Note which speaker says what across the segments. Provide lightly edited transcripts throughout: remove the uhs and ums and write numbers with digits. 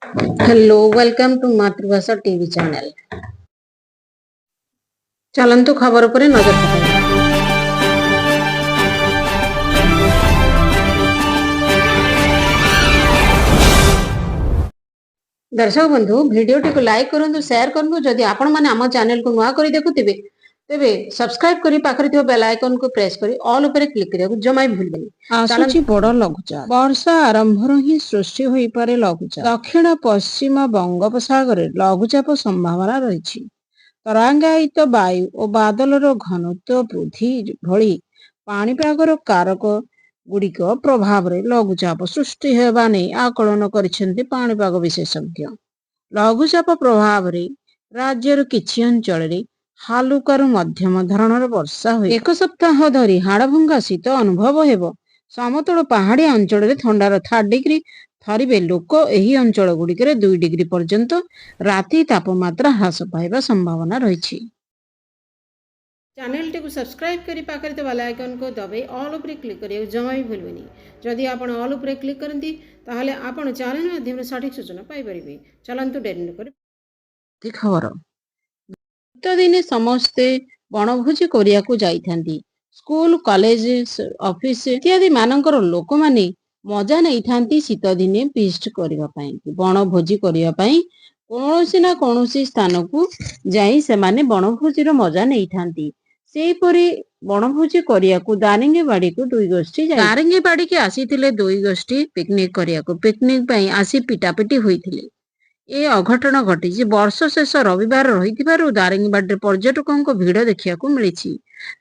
Speaker 1: Hello, welcome to मातृभाषा TV channel. चलंतु खबर पर नजर पकाइबा। दर्शक बंधु वीडियोटी को लाइक करंतु, शेयर करंतु। जदि आपण माने आम चैनल को नुआ करी देखुथिबे तेबे सब्सक्राइब करी पाखरे थिबा बेल आइकन को प्रेस करी ऑल ऊपर क्लिक करिया जमा भी भूलबेनी।
Speaker 2: आसुची बड़ लघुचाप वर्षा आरंभ ही सृष्टि होई पारे लघुचाप। दक्षिण पश्चिम बंगोपसागर लघुचाप संभावना रही। ତରଙ୍ଗାୟିତ ବାୟୁ ଓ ବାଦଲର ଘନତ୍ୱ ବୃଦ୍ଧି ଭଳି ପାଣିପାଗର କାରକ ଗୁଡ଼ିକ ପ୍ରଭାବରେ ଲଘୁଚାପ ସୃଷ୍ଟି ହେବା ନେଇ ଆକଳନ କରିଛନ୍ତି ପାଣିପାଗ ବିଶେଷଜ୍ଞ। ଲଘୁଚାପ ପ୍ରଭାବରେ ରାଜ୍ୟର କିଛି ଅଞ୍ଚଳରେ ହାଲୁକାରୁ ମଧ୍ୟମ ଧରଣର ବର୍ଷା ହୁଏ। ଏକ ସପ୍ତାହ ଧରି ହାଡ଼ଭଙ୍ଗା ଶୀତ ଅନୁଭବ ହେବ। ସମତଳ ପାହାଡ଼ିଆ ଅଞ୍ଚଳରେ ଥଣ୍ଡାର 3 ଡିଗ୍ରୀ ଥରିବେ ଲୋକ। ଏହି ଅଞ୍ଚଳ ଗୁଡ଼ିକରେ 2 ଡିଗ୍ରୀ ପର୍ଯ୍ୟନ୍ତ ରାତି ତାପମାତ୍ରା ହ୍ରାସ ପାଇବା ସମ୍ଭାବନା ରହିଛି।
Speaker 1: चैनल टी सब्सक्राइब करी पाखरे तो बेल आइकन को दबाई ऑल ऊपर क्लिक करिया जमा भी भूलबेनी। जदि आपण ऑल ऊपर क्लिक करंती ताहले आपण चैनल माध्यम सठिक सूचना पाई परिबे। चलंतु डेरी न करी
Speaker 2: खबर गत दिने समस्ते बनभोजी करिया को जाइथांती। स्कूल कॉलेज ऑफिस इत्यादि मानकर लोक माने मजा नहीं थांती। शीत दिने फीस्ट करिवा पई बनभोजी करिवा पई कौनसी ना कौनसी स्थान को जाई से माने बनभोजी रो मजा नहीं थांती। सेहीपरि बनभोजी करिया को दारिंगीबाड़ी को 2 गोष्ठी जाई। दारिंगीबाड़ी के आसीथिले 2 गोष्ठी पिकनिक करिया को। पिकनिक पई आसी पिटापिटी होइथिले। ए अघटन घटी वर्ष शेष रविवार रही दारिंगीबाड़ी पर्यटकों भिड़ देखा मिली।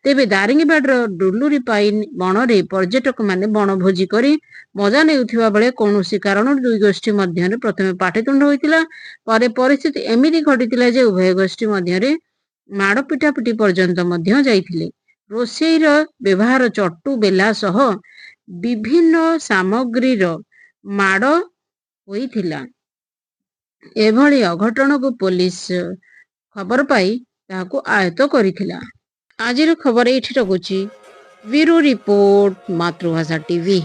Speaker 2: तेबे दारिंगीबाड़ी डुलुरी पाइन बणरे पर्यटक माने बनभोजी करी मजा नेउथिबा बेले कौनसी कारण 2 गोष्ठी मध्य प्रथमे पाटितुंड होइतिला। परे परिस्थिति एमिति घटितिला जे उभय गोष्ठी मध्य माड़ पिटापिटी पर्यंत मध्य जाइथिले। रोषेईर व्यवहार चटु बेला सह विभिन्न सामग्रीर माड़ होइथिला। एभली अघटन को पुलिस खबर पाई ताकू आयत्त करिथिला। आजिर खबर एठी रखुची। ब्यूरो रिपोर्ट मातृभाषा टीवी।